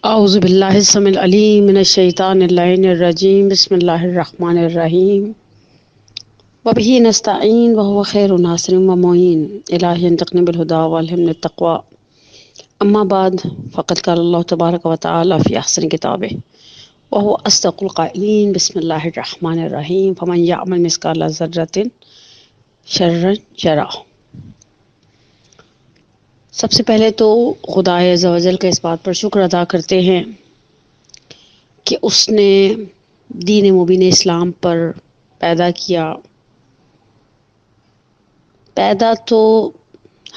اعوذ باللہ السمیع العلیم من الشیطان اللعین الرجیم بسم اللہ الرحمن الرحیم وبہ نستعین وهو خیر ناصر ومعین الہی انطقنا بالہدی والہمنا التقوی اما بعد فقد قال اللہ تبارک و تعالی فی احسن کتابہ وهو اصدق القائلین بسم اللہ الرحمن الرحیم فمن یعمل مثقال ذرۃ شرا یرہ۔ سب سے پہلے تو خدائے عز و جل کا اس بات پر شکر ادا کرتے ہیں کہ اس نے دین مبین اسلام پر پیدا کیا۔ پیدا تو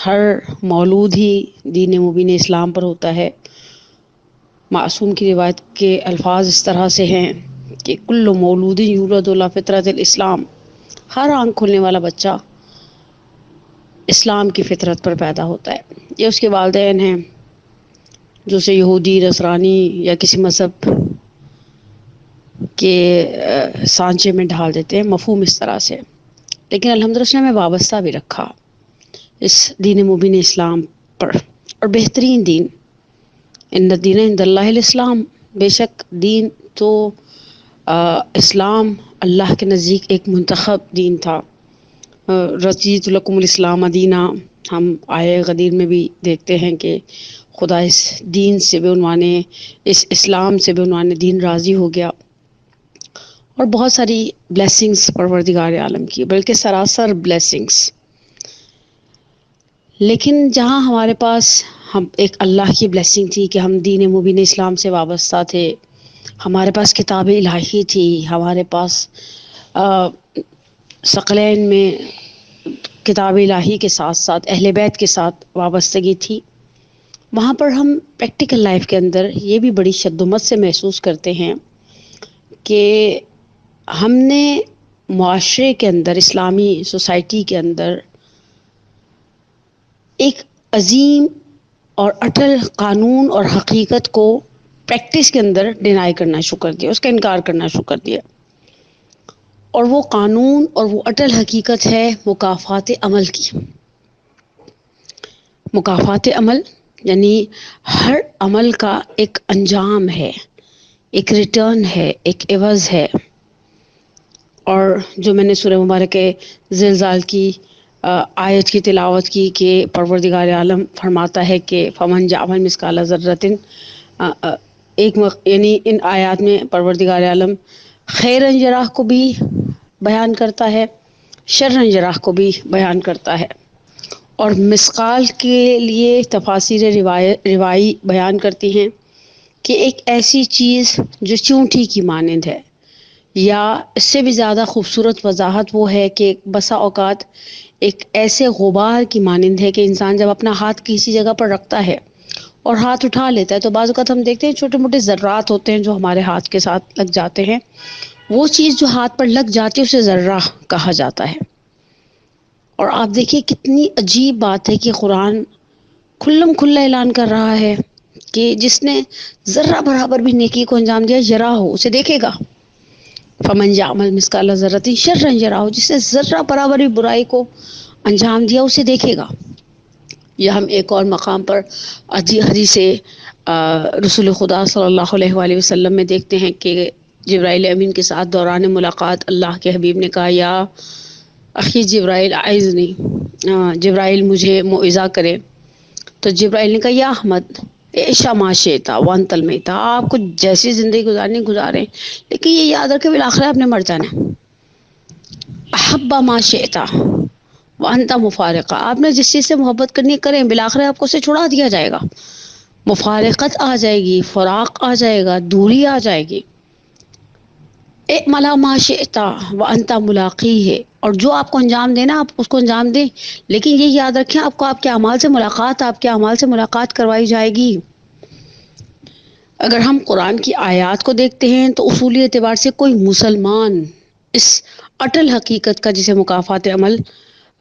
ہر مولود ہی دین مبین اسلام پر ہوتا ہے۔ معصوم کی روایت کے الفاظ اس طرح سے ہیں کہ کل مولود یولد علی فطرۃ الاسلام، ہر آنکھ کھلنے والا بچہ اسلام کی فطرت پر پیدا ہوتا ہے۔ یہ اس کے والدین ہیں جو اسے یہودی، نصرانی یا کسی مذہب کے سانچے میں ڈھال دیتے ہیں، مفہوم اس طرح سے۔ لیکن الحمدللہ اس نے ہمیں وابستہ بھی رکھا اس دین مبین اسلام پر، اور بہترین دین، ان الدین عند اللہ الاسلام، بے شک دین تو اسلام اللہ کے نزدیک ایک منتخب دین تھا۔ رضیت لکم الاسلام دینا، ہم آیہ غدیر میں بھی دیکھتے ہیں کہ خدا اس دین سے بے عنوانے، اس اسلام سے بے عنوانے دین راضی ہو گیا، اور بہت ساری بلیسنگز پروردگار عالم کی، بلکہ سراسر بلیسنگز۔ لیکن جہاں ہمارے پاس ہم ایک اللہ کی بلیسنگ تھی کہ ہم دین مبین اسلام سے وابستہ تھے، ہمارے پاس کتاب الہی تھی، ہمارے پاس ثقلین میں کتاب الہی کے ساتھ ساتھ اہل بیت کے ساتھ وابستگی تھی، وہاں پر ہم پریکٹیکل لائف کے اندر یہ بھی بڑی شدت سے محسوس کرتے ہیں کہ ہم نے معاشرے کے اندر، اسلامی سوسائٹی کے اندر ایک عظیم اور اٹل قانون اور حقیقت کو پریکٹس کے اندر ڈینائی کرنا شروع کر دیا، اس کا انکار کرنا شروع کر دیا۔ اور وہ قانون اور وہ اٹل حقیقت ہے مکافات عمل کی۔ مکافات عمل یعنی ہر عمل کا ایک انجام ہے، ایک ریٹرن ہے، ایک عوض ہے۔ اور جو میں نے سورہ مبارک زلزال کی آیت کی تلاوت کی کہ پروردگار عالم فرماتا ہے کہ فمن یعمل مثقال ذرۃ، یعنی ان آیات میں پروردگار عالم خیرن یراہ کو بھی بیان کرتا ہے، شرن یراہ کو بھی بیان کرتا ہے، اور مثقال کے لیے تفاسیر روائی بیان کرتی ہیں کہ ایک ایسی چیز جو چونٹی کی مانند ہے، یا اس سے بھی زیادہ خوبصورت وضاحت وہ ہے کہ بسا اوقات ایک ایسے غبار کی مانند ہے کہ انسان جب اپنا ہاتھ کسی جگہ پر رکھتا ہے اور ہاتھ اٹھا لیتا ہے تو بعض اوقات ہم دیکھتے ہیں چھوٹے موٹے ذرات ہوتے ہیں جو ہمارے ہاتھ کے ساتھ لگ جاتے ہیں، وہ چیز جو ہاتھ پر لگ جاتی ہے اسے ذرہ کہا جاتا ہے۔ اور آپ دیکھیے کتنی عجیب بات ہے کہ قرآن کھلم کھلا اعلان کر رہا ہے کہ جس نے ذرہ برابر بھی نیکی کو انجام دیا یرا ہو، اسے دیکھے گا۔ فمن یعمل مثقال ذرۃ شرا یرہ، جس نے ذرہ برابر بھی برائی کو انجام دیا اسے دیکھے گا۔ یا ہم ایک اور مقام پر حدیث رسول خدا صلی اللہ علیہ وآلہ وسلم میں دیکھتے ہیں کہ جبرائیل امین کے ساتھ دوران ملاقات اللہ کے حبیب نے کہا یا اخی جبرائیل اعذنی، جبرائیل مجھے موعظہ کرے۔ تو جبرائیل نے کہا یا احمد عیشا ما شئتا وانت المیت، آپ کو جیسی زندگی گزارنی گزاریں، لیکن یہ یاد رکھے بالآخرہ آپ نے مر جانا ہے۔ احب ما شئتا وانت مفارقہ، آپ نے جس چیز سے محبت کرنی کریں، بالآخرہ آپ کو اسے چھڑا دیا جائے گا، مفارقت آ جائے گی، فراق آ جائے گا، دوری آ جائے گی۔ اعمل ما شئتا وانت ملاقی ہے، اور جو آپ کو انجام دینا آپ اس کو انجام دیں، لیکن یہ یاد رکھیں آپ کو آپ کے اعمال سے ملاقات کروائی جائے گی۔ اگر ہم قرآن کی آیات کو دیکھتے ہیں تو اصولی اعتبار سے کوئی مسلمان اس اٹل حقیقت کا جسے مکافات عمل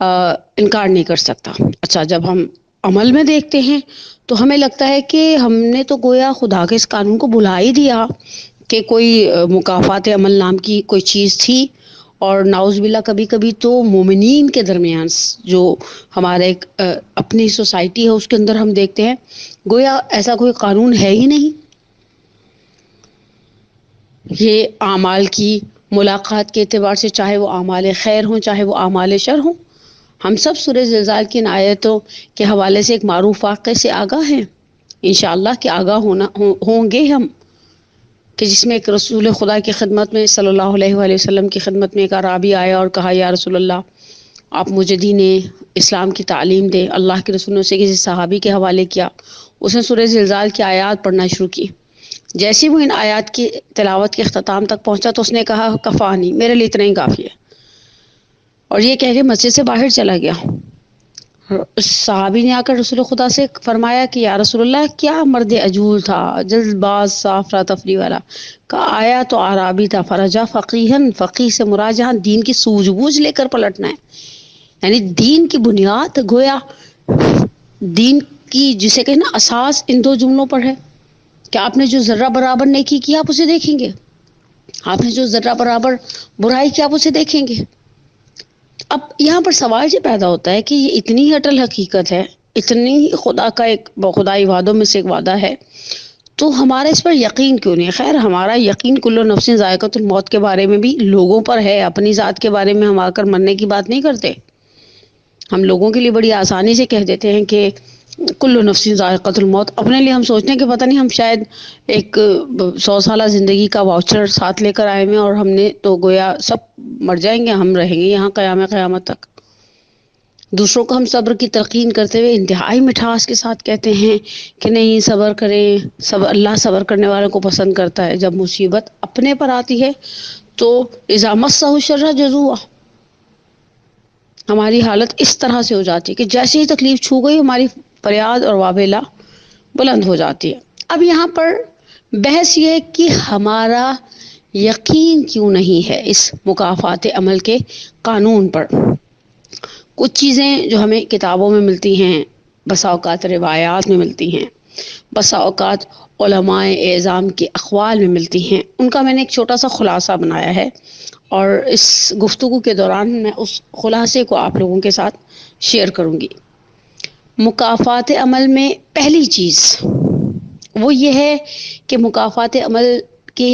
انکار نہیں کر سکتا۔ اچھا، جب ہم عمل میں دیکھتے ہیں تو ہمیں لگتا ہے کہ ہم نے تو گویا خدا کے اس قانون کو بھلا ہی دیا کہ کوئی مکافات عمل نام کی کوئی چیز تھی، اور نعوذ باللہ کبھی کبھی تو مومنین کے درمیان جو ہمارے ایک اپنی سوسائٹی ہے اس کے اندر ہم دیکھتے ہیں گویا ایسا کوئی قانون ہے ہی نہیں۔ یہ اعمال کی ملاقات کے اعتبار سے، چاہے وہ اعمال خیر ہوں چاہے وہ اعمال شر ہوں، ہم سب سورہ زلزال کی ان آیتوں کے حوالے سے ایک معروف واقعے سے آگاہ ہیں انشاءاللہ کہ آگاہ ہوں گے ہم، کہ جس میں ایک رسول خدا کی خدمت میں صلی اللہ علیہ وآلہ وسلم کی خدمت میں ایک اعرابی آیا اور کہا یا رسول اللہ آپ مجھے دین اسلام کی تعلیم دیں۔ اللہ کے رسول نے اسے کسی صحابی کے حوالے کیا، اس نے سورہ زلزال کی آیات پڑھنا شروع کی۔ جیسے وہ ان آیات کی تلاوت کے اختتام تک پہنچا تو اس نے کہا کفانی، میرے لیے اتنا ہی کافی ہے، اور یہ کہہ کے مسجد سے باہر چلا گیا۔ اس صحابی نے آ کر رسول خدا سے فرمایا کہ یا رسول اللہ کیا مرد عجول تھا، جلد باز، صاف را تفریح والا، کہا آیا تو عرابی تھا، فرجا فقیہن، فقیہ سے مراد جہاں دین کی سوجھ بوجھ لے کر پلٹنا ہے، یعنی دین کی بنیاد، گویا دین کی جسے کہنا اساس ان دو جملوں پر ہے کہ آپ نے جو ذرہ برابر نیکی کی آپ اسے دیکھیں گے، آپ نے جو ذرہ برابر برائی کی آپ اسے دیکھیں گے۔ اب یہاں پر سوال یہ پیدا ہوتا ہے کہ یہ اتنی اٹل حقیقت ہے، اتنی خدا کا ایک خدائی وعدوں میں سے ایک وعدہ ہے، تو ہمارا اس پر یقین کیوں نہیں ہے؟ خیر ہمارا یقین کل نفس ذائقۃ الموت کے بارے میں بھی لوگوں پر ہے، اپنی ذات کے بارے میں ہم آ کر مرنے کی بات نہیں کرتے۔ ہم لوگوں کے لیے بڑی آسانی سے کہہ دیتے ہیں کہ کل نفس ذائقۃ الموت، اپنے لیے ہم سوچتے ہیں کہ پتہ نہیں ہم شاید ایک 100 سالہ زندگی کا واؤچر ساتھ لے کر آئے ہیں اور ہم نے تو گویا سب مر جائیں گے، ہم رہیں گے یہاں قیامت تک۔ دوسروں کو ہم صبر کی تلقین کرتے ہوئے انتہائی مٹھاس کے ساتھ کہتے ہیں کہ نہیں صبر کریں، اللہ صبر کرنے والوں کو پسند کرتا ہے۔ جب مصیبت اپنے پر آتی ہے تو اذا مسہ الشر جزوعا، ہماری حالت اس طرح سے ہو جاتی ہے کہ جیسے ہی تکلیف چھو گئی ہماری فریاد اور واویلا بلند ہو جاتی ہے۔ اب یہاں پر بحث یہ ہے کہ ہمارا یقین کیوں نہیں ہے اس مکافات عمل کے قانون پر۔ کچھ چیزیں جو ہمیں کتابوں میں ملتی ہیں، بسا اوقات روایات میں ملتی ہیں، بسا اوقات علماء اعظام کے اقوال میں ملتی ہیں، ان کا میں نے ایک چھوٹا سا خلاصہ بنایا ہے اور اس گفتگو کے دوران میں اس خلاصے کو آپ لوگوں کے ساتھ شیئر کروں گی۔ مکافات عمل میں پہلی چیز وہ یہ ہے کہ مکافات عمل کے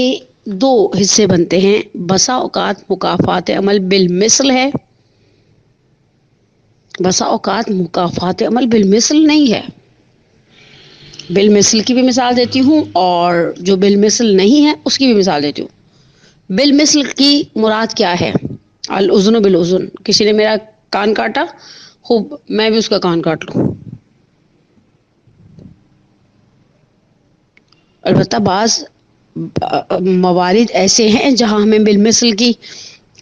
دو حصے بنتے ہیں۔ بسا اوقات مکافات عمل بالمثل ہے، بسا اوقات مکافات عمل بالمثل نہیں ہے۔ بالمثل کی بھی مثال دیتی ہوں اور جو بالمثل نہیں ہے اس کی بھی مثال دیتی ہوں۔ بالمثل کی مراد کیا ہے؟ الاذن بالاذن، کسی نے میرا کان کاٹا، خوب میں بھی اس کا کان کاٹ لوں۔ البتہ بعض موارد ایسے ہیں جہاں ہمیں بالمثل کی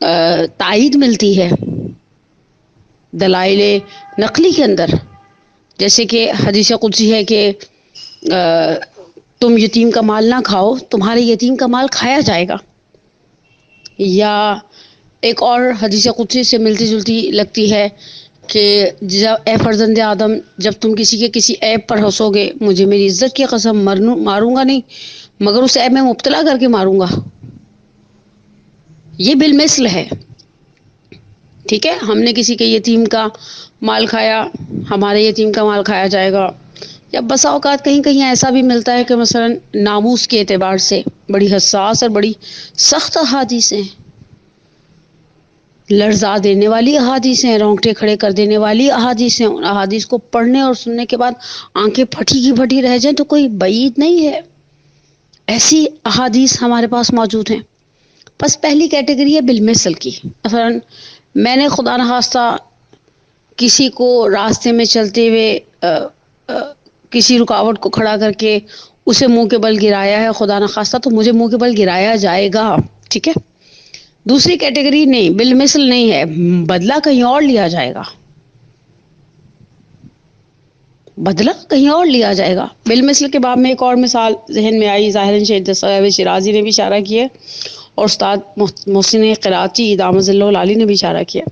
تائید ملتی ہے دلائل نقلی کے اندر، جیسے کہ حدیث قدسی ہے کہ تم یتیم کا مال نہ کھاؤ، تمہارے یتیم کا مال کھایا جائے گا۔ یا ایک اور حدیث قدسی سے ملتی جلتی لگتی ہے کہ اے فرزند آدم، جب تم کسی کے کسی عیب پر ہنسو گے، مجھے میری عزت کی قسم ماروں گا نہیں مگر اس عیب میں مبتلا کر کے ماروں گا۔ یہ بالمثل ہے، ٹھیک ہے؟ ہم نے کسی کے یتیم کا مال کھایا، ہمارے یتیم کا مال کھایا جائے گا۔ یا بسا اوقات کہیں کہیں ایسا بھی ملتا ہے کہ مثلا ناموس کے اعتبار سے بڑی حساس اور بڑی سخت احادیث ہیں، لرزا دینے والی احادیث ہیں، رونگٹے کھڑے کر دینے والی احادیث ہیں۔ ان احادیث کو پڑھنے اور سننے کے بعد آنکھیں پھٹی کی پھٹی رہ جائیں تو کوئی بعید نہیں ہے، ایسی احادیث ہمارے پاس موجود ہیں۔ بس پہلی کیٹیگری ہے بالمثل کی۔ مثلا میں نے خدا نخواستہ کسی کو راستے میں چلتے ہوئے کسی رکاوٹ کو کھڑا کر کے اسے منہ کے بل گرایا ہے، خدا نخواستہ تو مجھے منہ کے بل گرایا جائے گا، ٹھیک ہے؟ دوسری کیٹیگری نہیں، بالمثل نہیں ہے، بدلہ کہیں اور لیا جائے گا، بدلہ کہیں اور لیا جائے گا۔ بالمثل کے باب میں ایک اور مثال ذہن میں آئی، ظاہراً شیخ دستگیر شیرازی نے بھی اشارہ کیا اور استاد محسن قراچی دامت اللہ العالی نے بھی اشارہ کیا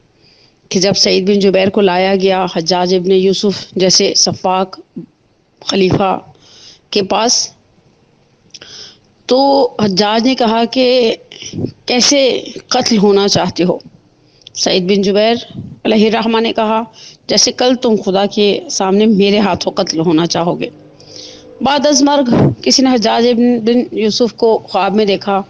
کہ جب سعید بن جبیر کو لایا گیا حجاج ابن یوسف جیسے سفاک خلیفہ کے پاس، تو حجاج نے کہا کہ کیسے قتل ہونا چاہتے ہو؟ سعید بن جبیر علیہ الرحمہ نے کہا جیسے کل تم خدا کے سامنے میرے ہاتھوں قتل ہونا چاہو گے۔ بعد از مرگ کسی نے حجاج بن یوسف کو خواب میں دیکھا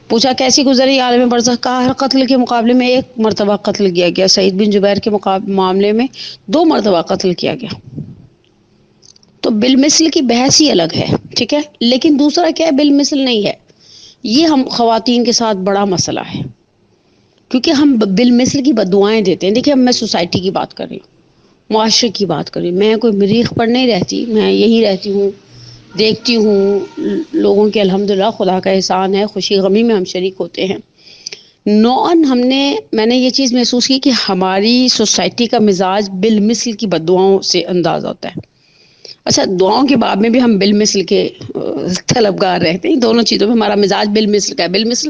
پوچھا کیسی گزری عالم برزخ؟ کہا ہر قتل کے مقابلے میں ایک مرتبہ قتل کیا گیا، سعید بن جبیر کے معاملے میں 2 مرتبہ قتل کیا گیا۔ تو بالمثل کی بحث ہی الگ ہے، ٹھیک ہے، لیکن دوسرا کیا ہے، بالمثل نہیں ہے۔ یہ ہم خواتین کے ساتھ بڑا مسئلہ ہے، کیونکہ ہم بالمثل کی بددعائیں دیتے ہیں۔ دیکھیے اب میں سوسائٹی کی بات کر رہی ہوں، معاشرے کی بات کر رہی ہوں، میں کوئی مریخ پر نہیں رہتی، میں یہی رہتی ہوں، دیکھتی ہوں لوگوں کے، الحمدللہ خدا کا احسان ہے، خوشی غمی میں ہم شریک ہوتے ہیں۔ نوعاً میں نے یہ چیز محسوس کی کہ ہماری سوسائٹی کا مزاج بالمثل کی بددعاؤں سے انداز ہوتا ہے۔ اچھا، دعاؤں کے باب میں بھی ہم بالمثل کے طلبگار رہتے ہیں، دونوں چیزوں میں ہمارا مزاج بالمثل کا ہے۔ بالمثل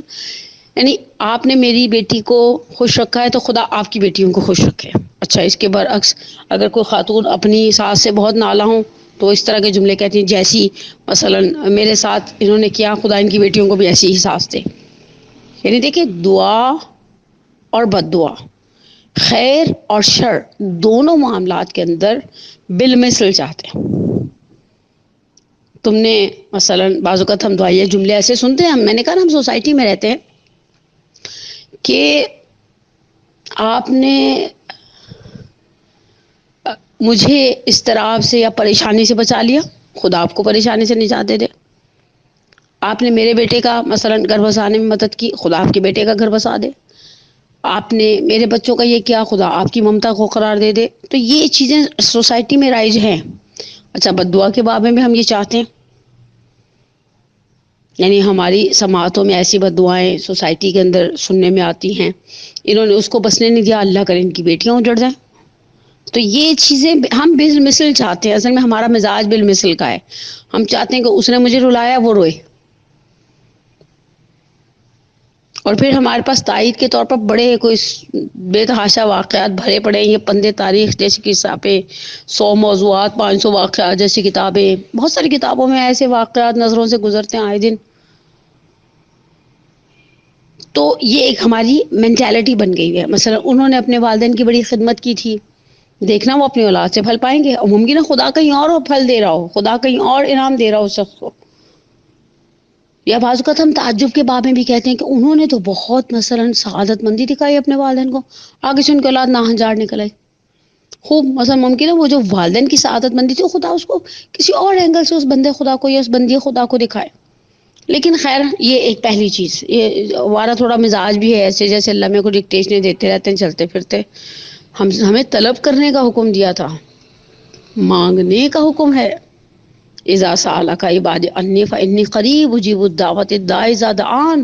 یعنی آپ نے میری بیٹی کو خوش رکھا ہے تو خدا آپ کی بیٹیوں کو خوش رکھے۔ اچھا، اس کے برعکس اگر کوئی خاتون اپنی ساس سے بہت نالا ہوں تو اس طرح کے جملے کہتی ہیں، جیسی مثلا میرے ساتھ انہوں نے کیا، خدا ان کی بیٹیوں کو بھی ایسی ہی ساس دے۔ یعنی دیکھیں، دعا اور بد دعا، خیر اور شر، دونوں معاملات کے اندر بالمثل چاہتے ہیں۔ تم نے مثلا بعض اوقات ہم دعائیہ جملے ایسے سنتے ہیں، میں نے کہا نا ہم سوسائٹی میں رہتے ہیں، کہ آپ نے مجھے اضطراب سے یا پریشانی سے بچا لیا، خدا آپ کو پریشانی سے نجات دے دے۔ آپ نے میرے بیٹے کا مثلا گھر بسانے میں مدد کی، خدا آپ کے بیٹے کا گھر بسا دے۔ آپ نے میرے بچوں کا یہ کیا، خدا آپ کی ممتا کو قرار دے دے۔ تو یہ چیزیں سوسائٹی میں رائج ہیں۔ اچھا، بد دعا کے بارے میں ہم یہ چاہتے ہیں، یعنی ہماری سماعتوں میں ایسی بد دعائیں سوسائٹی کے اندر سننے میں آتی ہیں، انہوں نے اس کو بسنے نہیں دیا، اللہ کرے ان کی بیٹیاں اجڑ جائیں۔ تو یہ چیزیں ہم بالمثل چاہتے ہیں، اصل میں ہمارا مزاج بالمثل کا ہے۔ ہم چاہتے ہیں کہ اس نے مجھے رلایا، وہ روئے، اور پھر ہمارے پاس تائید کے طور پر بڑے کوئی بے تحاشا واقعات بھرے پڑے ہیں، یہ پندے تاریخ جیسی کتابیں، 100 موضوعات، 500 واقعات جیسی کتابیں، بہت ساری کتابوں میں ایسے واقعات نظروں سے گزرتے ہیں آئے دن۔ تو یہ ایک ہماری مینٹالٹی بن گئی ہے۔ مثلا انہوں نے اپنے والدین کی بڑی خدمت کی تھی، دیکھنا وہ اپنی اولاد سے پھل پائیں گے، اور ممکن ہے خدا کہیں اور پھل دے رہا ہو، خدا کہیں اور انعام دے رہا ہو اس شخص کو۔ یا بعض اوقات ہم تعجب کے باب میں بھی کہتے ہیں کہ انہوں نے تو بہت مثلا سعادت مندی دکھائی اپنے والدین کو، آگے سے ان کی اولاد ناہنجار نکل آئی۔ خوب مثلا ممکن ہے وہ جو والدین کی سعادت مندی تھی، خدا اس کو کسی اور اینگل سے اس بندے خدا کو یا اس بندی خدا کو دکھائے۔ لیکن خیر، یہ ایک پہلی چیز، یہ ہمارا تھوڑا مزاج بھی ہے ایسے، جیسے اللہ میں کو ڈکٹیشنیں دیتے رہتے ہیں چلتے پھرتے۔ ہمیں طلب کرنے کا حکم دیا تھا، مانگنے کا حکم ہے۔ اذا سألک عبادی انی فانی قریب اجیب الدعوت الداعی اذا دعان۔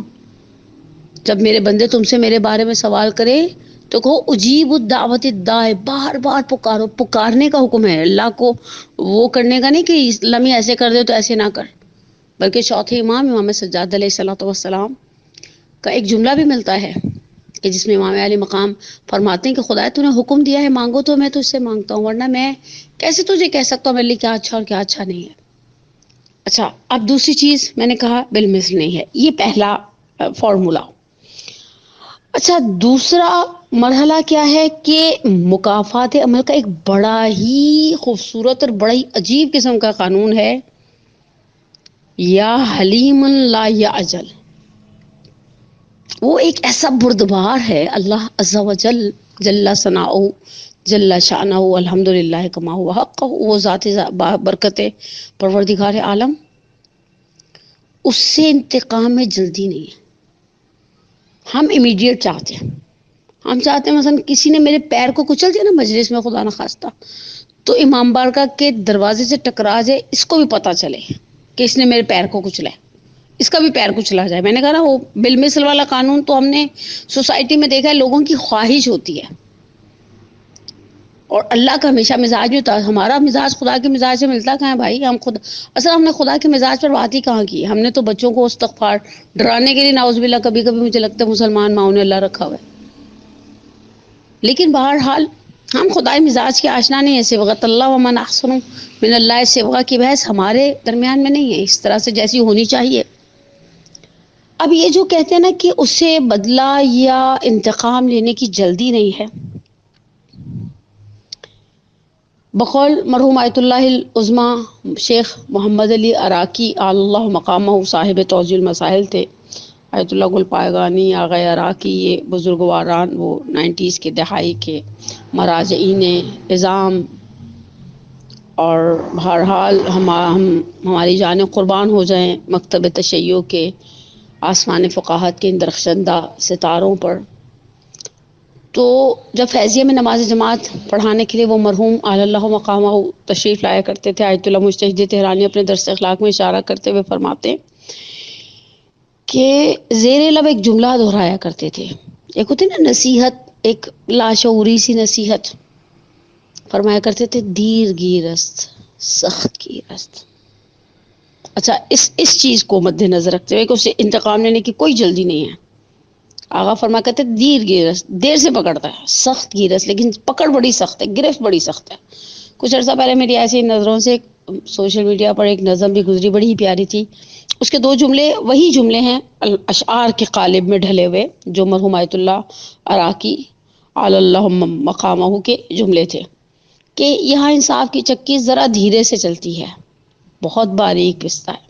جب میرے بندے تم سے میرے بارے میں سوال کرے تو کہو اجیب الدعوت الداعی، بار بار پکارو۔ پکارنے کا حکم ہے، اللہ کو وہ کرنے کا نہیں کہ اسلامی ایسے کر دے تو ایسے نہ کر، بلکہ چوتھے امام سجاد علیہ الصلوۃ والسلام کا ایک جملہ بھی ملتا ہے کہ جس میں امام علی مقام فرماتے ہیں کہ خدا تو نے حکم دیا ہے مانگو تو میں تجھ سے مانگتا ہوں، ورنہ میں کیسے تجھے کہہ سکتا ہوں میرے لیے کیا اچھا اور کیا اچھا نہیں ہے۔ اچھا، اب دوسری چیز میں نے کہا بالمثل نہیں ہے، یہ پہلا فارمولا۔ اچھا، دوسرا مرحلہ کیا ہے کہ مکافات عمل کا ایک بڑا ہی خوبصورت اور بڑا ہی عجیب قسم کا قانون ہے، یا حلیم لا یعجل۔ وہ ایک ایسا بردبار ہے، اللہ عز و جل جل ثناؤہ جل شانہ الحمدللہ کما ہوا حق، وہ ذات برکت پروردگار عالم، اس سے انتقام میں جلدی نہیں ہے۔ ہم امیڈیٹ چاہتے ہیں، ہم چاہتے ہیں مثلا کسی نے میرے پیر کو کچل دیا نا مجلس میں خدا نخواستہ، تو امام بارگاہ کے دروازے سے ٹکرا جائے، اس کو بھی پتہ چلے کہ اس نے میرے پیر کو کچلا ہے، اس کا بھی پیر کچلا جائے۔ میں نے کہا نا وہ بالمثل والا قانون تو ہم نے سوسائٹی میں دیکھا ہے، لوگوں کی خواہش ہوتی ہے، اور اللہ کا ہمیشہ مزاج بھی ہوتا ہے۔ ہمارا مزاج خدا کے مزاج سے ملتا کہاں ہے بھائی؟ ہم نے خدا کے مزاج پر بات ہی کہاں کی؟ ہم نے تو بچوں کو استغفار ڈرانے کے لیے نعوذ باللہ کبھی کبھی مجھے لگتا ہے مسلمان ماؤں نے اللہ رکھا ہوا ہے، لیکن بہرحال ہم خدائی مزاج کے آشنا نہیں ہیں۔ صبغۃ اللہ ومن احسن من اللہ صبغہ کی بحث ہمارے درمیان میں نہیں ہے اس طرح سے جیسی ہونی چاہیے۔ اب یہ جو کہتے ہیں نا کہ اس سے بدلہ یا انتقام لینے کی جلدی نہیں ہے، بقول مرحوم آیت اللہ العظمی شیخ محمد علی عراقی اللہ مقامہ صاحب توضیح المسائل تھے، آیت اللہ گل پائگانی، آغا عراقی، یہ بزرگواران وہ 90s کے دہائی کے مراجعین اعظام، اور بہرحال ہماری جانیں قربان ہو جائیں مکتب تشیع کے آسمان فقاہت کے ان درخشندہ ستاروں پر۔ تو جب فیضیہ میں نماز جماعت پڑھانے کے لیے وہ مرحوم اعلی اللہ مقامہ تشریف لایا کرتے تھے، آیت اللہ مجتہد تہرانی اپنے درس اخلاق میں اشارہ کرتے ہوئے فرماتے کہ زیر لب ایک جملہ دہرایا کرتے تھے، ایک ہوتی نا نصیحت، ایک لاشعوری سی نصیحت، فرمایا کرتے تھے دیر گیرست سخت گیرست۔ اچھا، اس چیز کو مد نظر رکھتے ہوئے کہ اسے انتقام لینے کی کوئی جلدی نہیں ہے، آغا فرما کرتے دیر گیرست، دیر سے پکڑتا ہے، سخت گیرست لیکن پکڑ بڑی سخت ہے، گرفت بڑی سخت ہے۔ کچھ عرصہ پہلے میری ایسی نظروں سے سوشل میڈیا پر ایک نظم بھی گزری، بڑی ہی پیاری تھی، اس کے 2 جملے وہی جملے ہیں اشعار کے قالب میں ڈھلے ہوئے جو مرحوم آیت اللہ عراقی علی اللہ مقامہ کے جملے تھے کہ یہاں انصاف کی چکی ذرا دھیرے سے چلتی ہے، بہت باریک پستا ہے،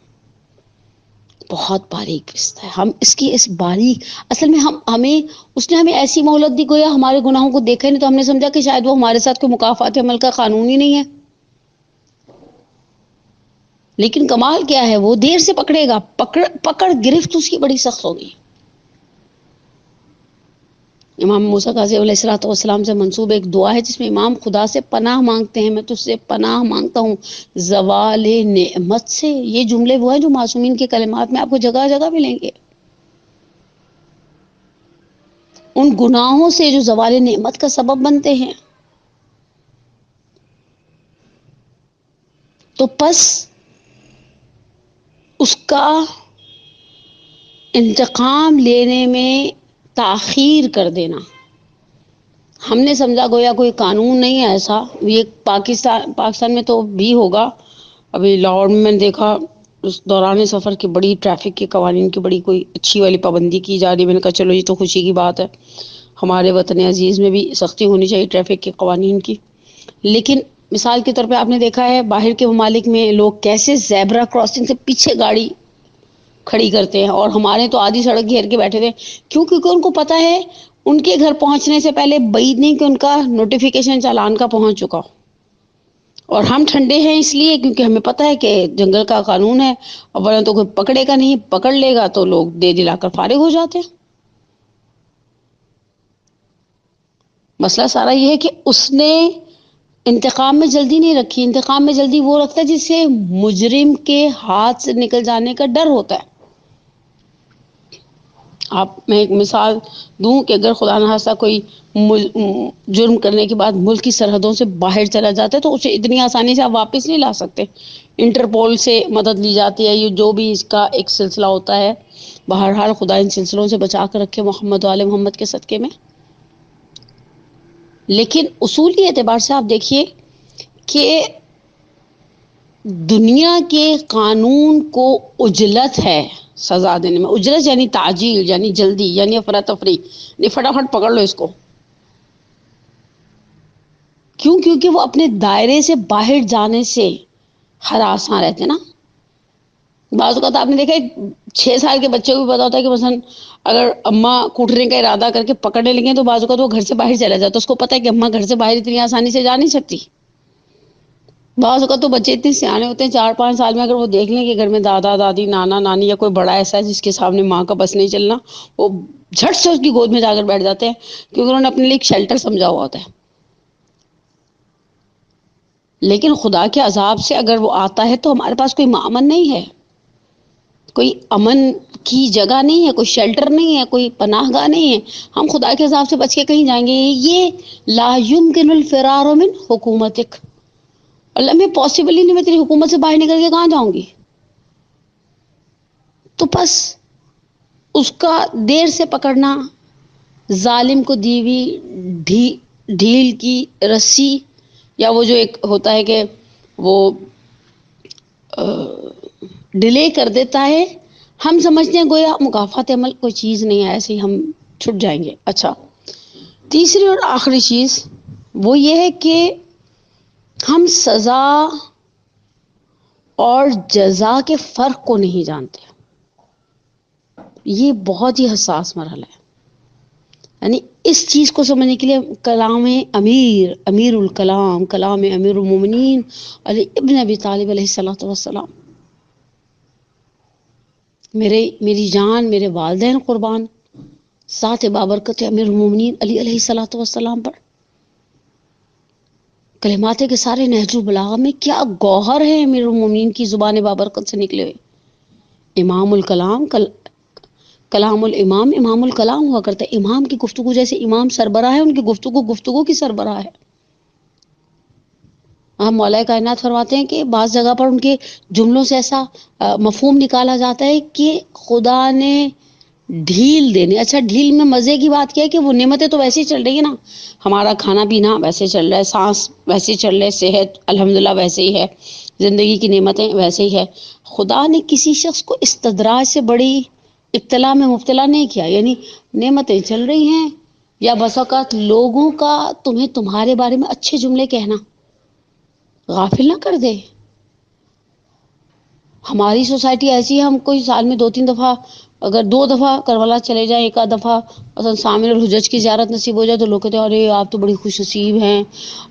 بہت باریک پستا ہے۔ ہم اس باریک اصل میں ہمیں اس نے ہمیں ایسی مہلت دی، گویا ہمارے گناہوں کو دیکھا نہیں تو ہم نے سمجھا کہ شاید وہ ہمارے ساتھ کوئی مکافات عمل کا قانون ہی نہیں ہے، لیکن کمال کیا ہے، وہ دیر سے پکڑے گا، پکڑ گرفت اس کی بڑی سخت ہوگی۔ امام موسیٰ کاظم علیہ الصلوۃ والسلام سے منسوب ایک دعا ہے جس میں امام خدا سے پناہ مانگتے ہیں، میں تجھ سے پناہ مانگتا ہوں زوال نعمت سے۔ یہ جملے وہ ہیں جو معصومین کے کلمات میں آپ کو جگہ جگہ ملیں گے، ان گناہوں سے جو زوال نعمت کا سبب بنتے ہیں۔ تو پس اس کا انتقام لینے میں تاخیر کر دینا، ہم نے سمجھا گویا کوئی قانون نہیں ہے ایسا، یہ پاکستان میں تو بھی ہوگا۔ ابھی لاہور میں نے دیکھا اس دوران سفر کی بڑی ٹریفک کے قوانین کی بڑی کوئی اچھی والی پابندی کی جا رہی، میں نے کہا چلو یہ تو خوشی کی بات ہے، ہمارے وطن عزیز میں بھی سختی ہونی چاہیے ٹریفک کے قوانین کی۔ لیکن مثال کے طور پہ آپ نے دیکھا ہے باہر کے ممالک میں لوگ کیسے زیبرا کراسنگ سے پیچھے گاڑی کھڑی کرتے ہیں، اور ہمارے تو آدھی سڑک گھیر کے بیٹھے تھے، کیوں؟ کیونکہ ان کو پتا ہے ان کے گھر پہنچنے سے پہلے بعید نہیں کہ ان کا نوٹیفیکیشن چالان کا پہنچ چکا، اور ہم ٹھنڈے ہیں اس لیے کیونکہ ہمیں پتہ ہے کہ جنگل کا قانون ہے، اور ورنہ تو کوئی پکڑے گا نہیں، پکڑ لے گا تو لوگ دے دلا کر فارغ ہو جاتے ہیں۔ مسئلہ سارا یہ ہے کہ اس نے انتقام میں جلدی نہیں رکھی، انتقام میں جلدی وہ رکھتا ہے جس سے مجرم کے ہاتھ سے نکل جانے کا ڈر ہوتا ہے۔ میں ایک مثال دوں کہ اگر خدا نخواستہ کوئی جرم کرنے کے بعد ملک کی سرحدوں سے باہر چلا جاتا ہے تو اسے اتنی آسانی سے آپ واپس نہیں لا سکتے، انٹرپول سے مدد لی جاتی ہے، یہ جو بھی اس کا ایک سلسلہ ہوتا ہے۔ بہرحال خدا ان سلسلوں سے بچا کر رکھے محمد و آل محمد کے صدقے میں۔ لیکن اصولی اعتبار سے آپ دیکھیے کہ دنیا کے قانون کو عجلت ہے سزا دینے میں، اجرت یعنی تعجیل، یعنی جلدی، یعنی افراتفری، یعنی فٹافٹ پکڑ لو اس کو۔ کیوں؟ کیونکہ وہ اپنے دائرے سے باہر جانے سے ہراساں رہتے نا۔ بعض اوقات آپ نے دیکھا 6 سال کے بچے کو بھی پتا ہوتا ہے کہ مثلا اگر اماں کوٹنے کا ارادہ کر کے پکڑنے لگے تو بعض اوقات وہ گھر سے باہر چلا جاتا ہے، اس کو پتا ہے کہ اماں گھر سے باہر اتنی آسانی سے جا نہیں سکتی۔ بعض اوقات تو بچے اتنے سیانے ہوتے ہیں 4-5 سال میں اگر وہ دیکھ لیں کہ گھر میں دادا دادی نانا نانی یا کوئی بڑا ایسا ہے جس کے سامنے ماں کا بس نہیں چلنا، وہ جھٹ سے اس کی گود میں جا کر بیٹھ جاتے ہیں کیونکہ انہوں نے اپنے لیے ایک شیلٹر سمجھا ہوا ہوتا ہے۔ لیکن خدا کے عذاب سے اگر وہ آتا ہے تو ہمارے پاس کوئی امن نہیں ہے، کوئی امن کی جگہ نہیں ہے، کوئی شیلٹر نہیں ہے، کوئی پناہ گاہ نہیں ہے، ہم خدا کے عذاب سے بچ کے کہیں جائیں گے؟ یہ لا یمکن الفرار من حکومتک، اللہ میں پاسبل ہی نہیں، میں تیری حکومت سے باہر نکل کے کہاں جاؤں گی؟ تو بس اس کا دیر سے پکڑنا، ظالم کو دی ہوئی ڈھیل کی رسی، یا وہ جو ایک ہوتا ہے کہ وہ ڈیلے کر دیتا ہے، ہم سمجھتے ہیں گویا مکافات عمل کوئی چیز نہیں ہے، ایسے ہی ہم چھٹ جائیں گے۔ اچھا، تیسری اور آخری چیز وہ یہ ہے کہ ہم سزا اور جزا کے فرق کو نہیں جانتے۔ یہ بہت ہی حساس مرحلہ ہے. یعنی اس چیز کو سمجھنے کے لیے کلام امیر الکلام کلام امیر المومنین علی ابن ابی طالب علیہ الصلوۃ والسلام، میری جان میرے والدین قربان ذات بابرکت امیر المومنین علی علیہ الصلوۃ والسلام پر. کلمات کے سارے نہج البلاغہ میں کیا گوہر ہے امیر المومنین کی زبان بابرکت سے نکلے ہوئے. امام الکلام کلام الامام امام الکلام ہوا کرتا ہے. امام کی گفتگو جیسے امام سربراہ ہے، ان کی گفتگو کی سربراہ ہے. ہم مولا کائنات فرماتے ہیں کہ بعض جگہ پر ان کے جملوں سے ایسا مفہوم نکالا جاتا ہے کہ خدا نے ڈھیل دینے. اچھا ڈھیل میں مزے کی بات کیا ہے کہ وہ نعمتیں تو ویسے ہی چل رہی ہیں نا، ہمارا کھانا پینا ویسے چل رہا ہے، سانس ویسے چل رہے، صحت الحمدللہ ویسے ہی ہے، زندگی کی نعمتیں ویسے ہی ہے. خدا نے کسی شخص کو استدراج سے بڑی ابتلا میں مبتلا نہیں کیا. یعنی نعمتیں چل رہی ہیں، یا بس اوقات لوگوں کا تمہیں تمہارے بارے میں اچھے جملے کہنا غافل نہ کر دے. ہماری سوسائٹی ایسی ہے، ہم کوئی سال میں 2-3 دفعہ، اگر 2 دفعہ کربلا چلے جائیں، ایک آدھ دفعہ مثلا سامر الحجج کی زیارت نصیب ہو جائے تو لوگ کہتے ہیں ارے آپ تو بڑی خوش نصیب ہیں،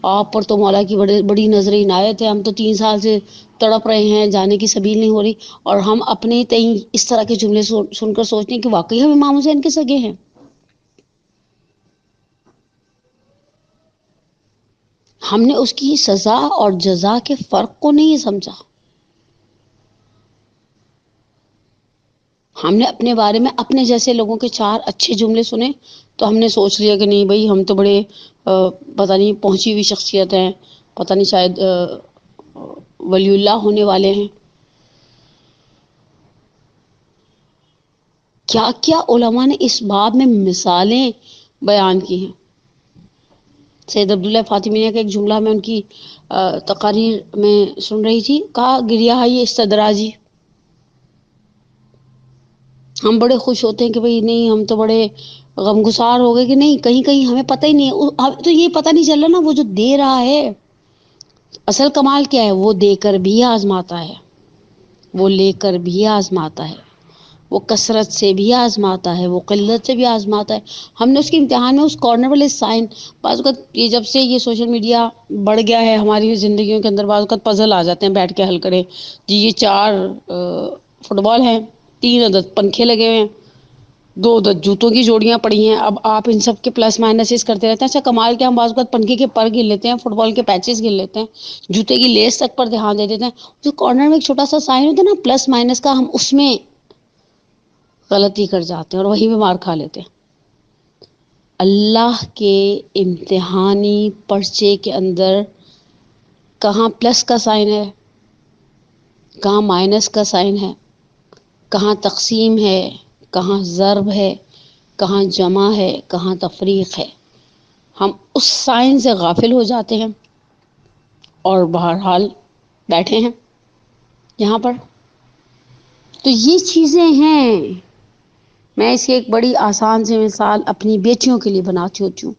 آپ پر تو مولا کی بڑی نظر عنایت ہے، ہم تو 3 سال سے تڑپ رہے ہیں، جانے کی سبیل نہیں ہو رہی. اور ہم اپنے تئیں اس طرح کے جملے سن کر سوچتے ہیں کہ واقعی ہم امام حسین کے سگے ہیں. ہم نے اس کی سزا اور جزا کے فرق کو نہیں سمجھا. ہم نے اپنے بارے میں اپنے جیسے لوگوں کے 4 اچھے جملے سنے تو ہم نے سوچ لیا کہ نہیں بھائی ہم تو بڑے پتہ نہیں پہنچی ہوئی شخصیت ہیں، پتہ نہیں شاید ولی اللہ ہونے والے ہیں. کیا کیا علماء نے اس باب میں مثالیں بیان کی ہیں. سید عبداللہ فاطمیہ کا ایک جملہ میں ان کی تقاریر میں سن رہی تھی، کہا گریہ ہے یہ استدراجی. ہم بڑے خوش ہوتے ہیں کہ بھئی نہیں ہم تو بڑے غمگسار ہو گئے کہ نہیں، کہیں کہیں ہمیں پتہ ہی نہیں ہے. تو یہ پتہ نہیں چل رہا نا، وہ جو دے رہا ہے اصل کمال کیا ہے، وہ دے کر بھی آزماتا ہے، وہ لے کر بھی آزماتا ہے، وہ کثرت سے بھی آزماتا ہے، وہ قلت سے بھی آزماتا ہے. ہم نے اس کے امتحان میں اس کارنر والے سائن بعض اوقات یہ جب سے یہ سوشل میڈیا بڑھ گیا ہے ہماری زندگیوں کے اندر، بعض اوقات پزل آ جاتے ہیں بیٹھ کے حل کریں جی. یہ 4 فٹ بال ہیں، 3 عدد پنکھے لگے ہوئے ہیں، 2 عدد جوتوں کی جوڑیاں پڑی ہیں. اب آپ ان سب کے پلس مائنسز کرتے رہتے ہیں. اچھا کمال کیا، ہم بعض اوقات پنکھے کے پر گن لیتے ہیں، فٹ بال کے پیچز گن لیتے ہیں، جوتے کی لیس تک پر دھیان دے دیتے ہیں. جو کارنر میں ایک چھوٹا سا سائن ہوتا ہے نا پلس مائنس کا، ہم اس میں غلطی کر جاتے ہیں اور وہیں بھی مار کھا لیتے ہیں. اللہ کے امتحانی پرچے کے اندر کہاں پلس کا سائن ہے، کہاں مائنس کا سائن ہے، کہاں تقسیم ہے، کہاں ضرب ہے، کہاں جمع ہے، کہاں تفریق ہے. ہم اس سائن سے غافل ہو جاتے ہیں اور بہرحال بیٹھے ہیں یہاں پر. تو یہ چیزیں ہیں. میں اس کی ایک بڑی آسان سی مثال اپنی بیٹیوں کے لیے بناتی ہوتی ہوں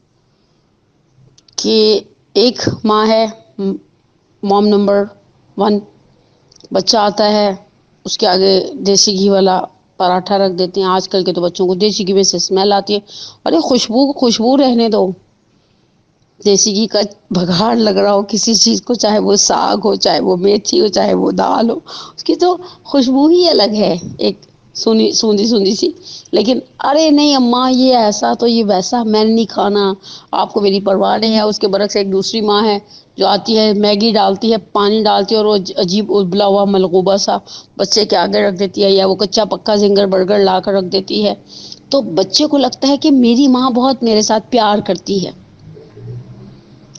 کہ ایک ماں ہے، موم نمبر 1، بچہ آتا ہے اس کے آگے دیسی گھی والا پراٹھا رکھ دیتے ہیں. آج کل کے تو بچوں کو دیسی گھی میں سے اسمیل آتی ہے، ارے خوشبو رہنے دو. دیسی گھی کا بگاڑ لگ رہا ہو کسی چیز کو، چاہے وہ ساگ ہو، چاہے وہ میتھی ہو، چاہے وہ دال ہو، اس کی تو خوشبو ہی الگ ہے، ایک سوندھی سی. لیکن ارے نہیں اماں یہ ایسا تو یہ ویسا، میں نے نہیں کھانا، آپ کو میری پرواہ نہیں ہے. اس کے برعکس ایک دوسری ماں ہے جو آتی ہے میگی ڈالتی ہے، پانی ڈالتی ہے، اور وہ عجیب ابلا ہوا ملغوبہ سا بچے کے آگے رکھ دیتی ہے، یا وہ کچا پکا زنگر برگر لا کر رکھ دیتی ہے. تو بچے کو لگتا ہے کہ میری ماں بہت میرے ساتھ پیار کرتی ہے.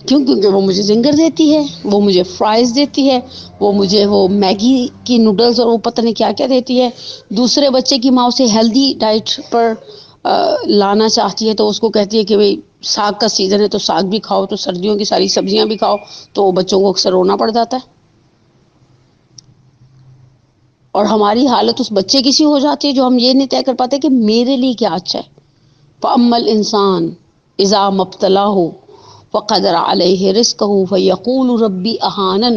کیوں؟ کیونکہ وہ مجھے زنگر دیتی ہے، وہ مجھے فرائز دیتی ہے، وہ مجھے وہ میگی کی نوڈلز اور وہ پتہ نہیں کیا کیا دیتی ہے. دوسرے بچے کی ماں اسے ہیلدی ڈائٹ پر لانا چاہتی ہے تو اس کو کہتی ہے کہ بھئی ساگ کا سیزن ہے تو ساگ بھی کھاؤ، تو سردیوں کی ساری سبزیاں بھی کھاؤ. تو بچوں کو اکثر رونا پڑ جاتا ہے. اور ہماری حالت اس بچے کی سی ہو جاتی ہے جو ہم یہ نہیں طے کر پاتے کہ میرے لیے کیا اچھا ہے. فَأَمَّا الْإِنسَانُ إِذَا مَا ابْتَلَاهُ فَقَدَرَ عَلَيْهِ رِزْقَهُ فَيَقُولُ رَبِّي أَهَانَنِ.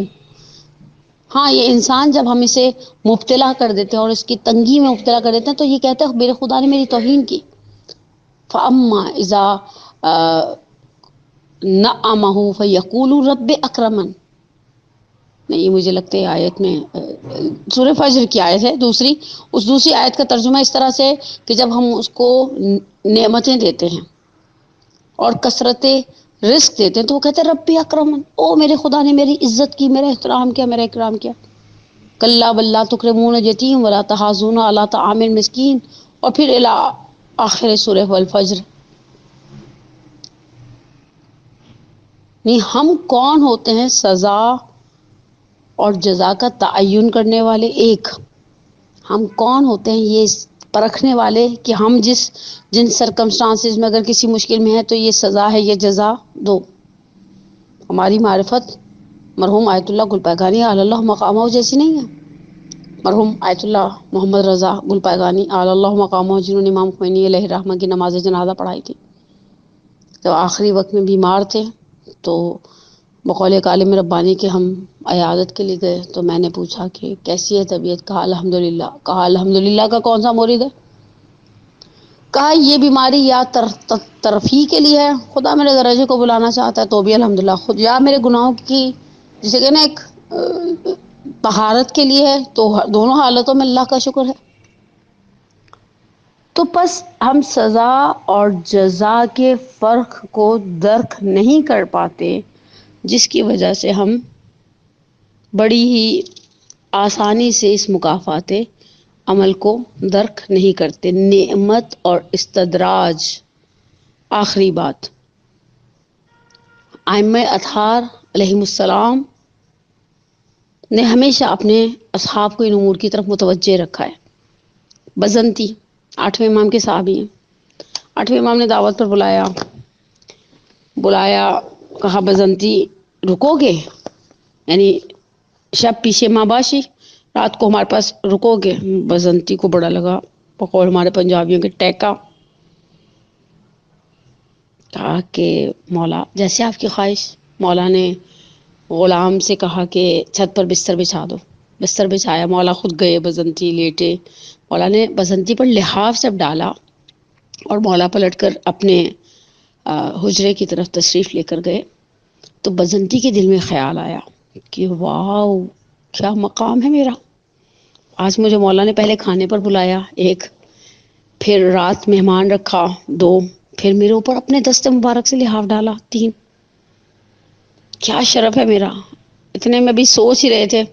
ہاں یہ انسان جب ہم اسے مبتلا کر دیتے ہیں اور اس کی تنگی میں مبتلا کر دیتے ہیں تو یہ کہتے ہیں میرے خدا نے میری توہین کی. فَأَمَّا إِذَا نَعَمَهُ فَيَقُولُ رَبِّ أَكْرَمَنِ. نہیں مجھے لگتا ہے آیت میں سورہ فجر کی آیت ہے دوسری. اس دوسری آیت کا ترجمہ اس طرح سے کہ جب ہم اس کو نعمتیں دیتے ہیں اور کثرت رزق دیتے ہیں تو وہ کہتے ہیں ربی اکرمن، او میرے خدا نے میری عزت کی، میرا احترام کیا، میرا اکرام کیا. کلا بل لا تکرمون الیتیم ولا تحاضون علی طعام المسکین. اور پھر الی آخر سورہ والفجر. نہیں ہم کون ہوتے ہیں سزا اور جزا کا تعین کرنے والے؟ ایک ہم کون ہوتے ہیں یہ پرکھنے والے کہ ہم جن سرکمسٹانسز میں اگر کسی مشکل میں ہے تو یہ سزا ہے، یہ جزا. دو ہماری معرفت مرحوم آیت اللہ گل پاگانی علی اللہ مقامہ جیسی نہیں ہے. مرحوم آیت اللہ محمد رضا گل پاگانی علی اللہ مقامہ جنہوں نے امام خمینی علیہ الرحمہ کی نماز جنازہ پڑھائی تھی تو آخری وقت میں بیمار تھے، تو بقول ایک عالم ربانی کے ہم عیادت کے لیے گئے تو میں نے پوچھا کہ کیسی ہے طبیعت؟ کہا الحمدللہ. کہا الحمدللہ کا کون سا مورد ہے؟ کہا یہ بیماری یا ترفیع کے لیے ہے، خدا میرے درجے کو بلانا چاہتا ہے تو بھی الحمدللہ، خود یا میرے گناہوں کی جسے کہ نا ایک طہارت کے لیے ہے، تو دونوں حالتوں میں اللہ کا شکر ہے. تو پس ہم سزا اور جزا کے فرق کو درک نہیں کر پاتے، جس کی وجہ سے ہم بڑی ہی آسانی سے اس مکافات عمل کو درک نہیں کرتے. نعمت اور استدراج. آخری بات، ائمہ اطہار علیہم السلام نے ہمیشہ اپنے اصحاب کو ان امور کی طرف متوجہ رکھا ہے. بزنتی 8ویں امام کے صحابی ہیں. 8ویں امام نے دعوت پر بلایا، کہا بزنتی رکو گے؟ یعنی شب پیچھے ماں باشی، رات کو ہمارے پاس رکو گے؟ بزنتی کو بڑا لگا، بقول ہمارے پنجابیوں کے ٹیکا. کہا کہ مولا جیسے آپ کی خواہش. مولا نے غلام سے کہا کہ چھت پر بستر بچھا دو. بستر بچھایا، مولا خود گئے، بزنتی لیٹے. مولا نے بزنتی پر لحاف سب ڈالا اور مولا پلٹ کر اپنے حجرے کی طرف تشریف لے کر گئے. تو بزنتی کے دل میں خیال آیا کہ واو کیا مقام ہے میرا. آج مجھے مولا نے پہلے کھانے پر بلایا، ایک، پھر رات مہمان رکھا، دو، پھر میرے اوپر اپنے دست مبارک سے لحاف ڈالا، تین. کیا شرف ہے میرا. اتنے میں بھی سوچ ہی رہے تھے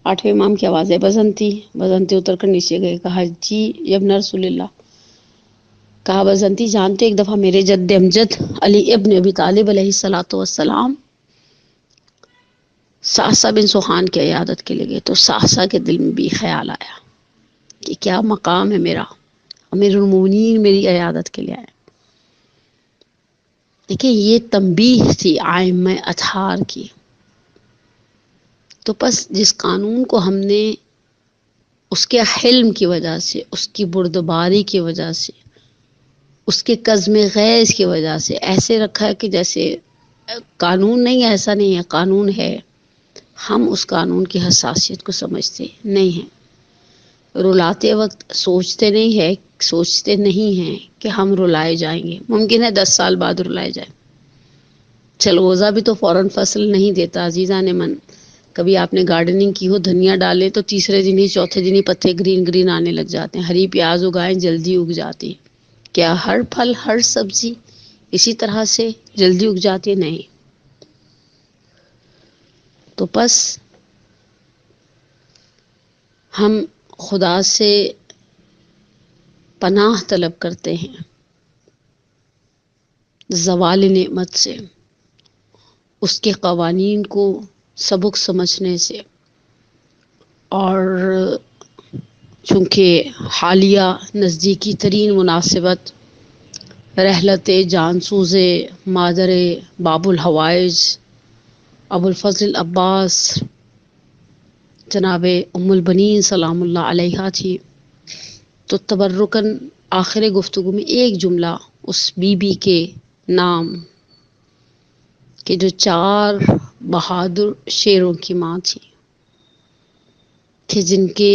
8ویں امام کی آواز ہے بزنتی. بزنتی اتر کر نیچے گئے. کہا جی ابن رسول اللہ. کہا بزنتی جانتے ایک دفعہ میرے جد امجد علی ابن ابی طالب علیہ الصلوۃ والسلام سہسہ بن سوحان کی عیادت کے لیے گئے تو سہسہ کے دل میں بھی خیال آیا کہ کیا مقام ہے میرا، امیر المومنین میری عیادت کے لیے آئے. دیکھیں یہ تنبیہ تھی ائمہ اطہار کی. تو پس جس قانون کو ہم نے اس کے حلم کی وجہ سے، اس کی بردباری کی وجہ سے، اس کے قزم غیظ کی وجہ سے ایسے رکھا ہے کہ جیسے قانون نہیں، ایسا نہیں ہے، قانون ہے. ہم اس قانون کی حساسیت کو سمجھتے نہیں ہیں. رلاتے وقت سوچتے نہیں ہیں کہ ہم رلائے جائیں گے. ممکن ہے 10 سال بعد رلائے جائیں. چلغوزہ بھی تو فوراً فصل نہیں دیتا عزیزان من. کبھی آپ نے گارڈننگ کی ہو، دھنیا ڈالیں تو تیسرے دن ہی چوتھے دن ہی پتے گرین گرین آنے لگ جاتے ہیں. ہری پیاز اگائیں جلدی اگ جاتی. کیا ہر پھل ہر سبزی اسی طرح سے جلدی اگ جاتی؟ نہیں. تو پس ہم خدا سے پناہ طلب کرتے ہیں زوال نعمت سے، اس کے قوانین کو سبک سمجھنے سے. اور چونکہ حالیہ نزدیکی ترین مناسبت رحلت جانسوز مادر باب الحوائج ابو الفضل العباس جناب ام البنین سلام اللہ علیہا تھی، تو تبرکاً آخر گفتگو میں ایک جملہ اس بی بی کے نام کہ جو 4 بہادر شیروں کی ماں تھی، کہ جن کے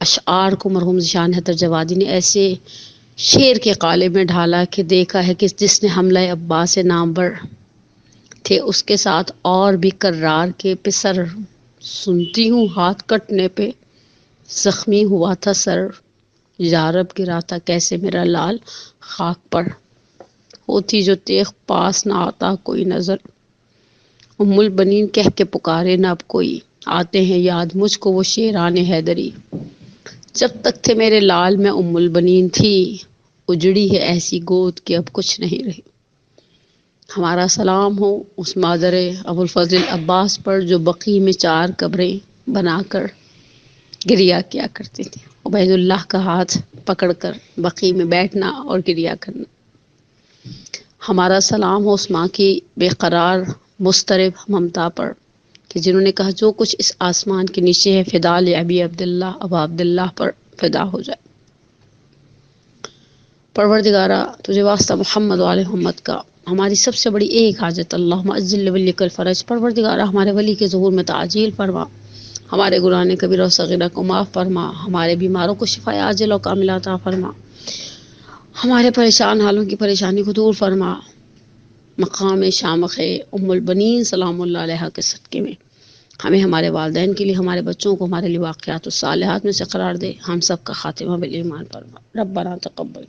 اشعار کو مرحوم ذیشان حیدر جوادی نے ایسے شعر کے قالب میں ڈھالا کہ دیکھا ہے کہ جس نے حملہ عباس نامور تھے اس کے ساتھ اور بھی کرار کے پسر سنتی ہوں ہاتھ کٹنے پہ زخمی ہوا تھا سر یارب گرا تھا کیسے میرا لال خاک پر ہوتی جو تیغ پاس نہ آتا کوئی نظر ام البنین کہہ کے پکارے نہ اب کوئی آتے ہیں یاد مجھ کو وہ شیران حیدری جب تک تھے میرے لال میں ام البنین تھی اجڑی ہے ایسی گود کہ اب کچھ نہیں رہی ہمارا سلام ہو اس مادر ابو الفضل عباس پر جو بقی میں 4 قبریں بنا کر گریا کیا کرتی تھی عبید اللہ کا ہاتھ پکڑ کر بقی میں بیٹھنا اور گریا کرنا ہمارا سلام ہو اس ماں کی بے قرار مضطرب ممتا پر کہ جنہوں نے کہا جو کچھ اس آسمان کے نیچے ہے فدا ابی عبداللہ ابا عبداللہ پر فدا ہو جائے پروردگارہ تجھے واسطہ محمد وآل محمد کا ہماری سب سے بڑی ایک حاجت اللہم عجل ولیک الفرج پروردگارہ ہمارے ولی کے ظہور میں تعجیل فرما ہمارے گناہ کبیرہ و صغیرہ کو معاف فرما ہمارے بیماروں کو شفا عاجل و کاملہ عطا فرما ہمارے پریشان حالوں کی پریشانی کو دور فرما مقام شامخ ام البنین سلام اللہ علیہ کے صدقے میں ہمیں ہمارے والدین کے لیے ہمارے بچوں کو ہمارے لیے واقعات الصالحات میں سے قرار دے ہم سب کا خاتمہ بالایمان فرما ربنا تقبل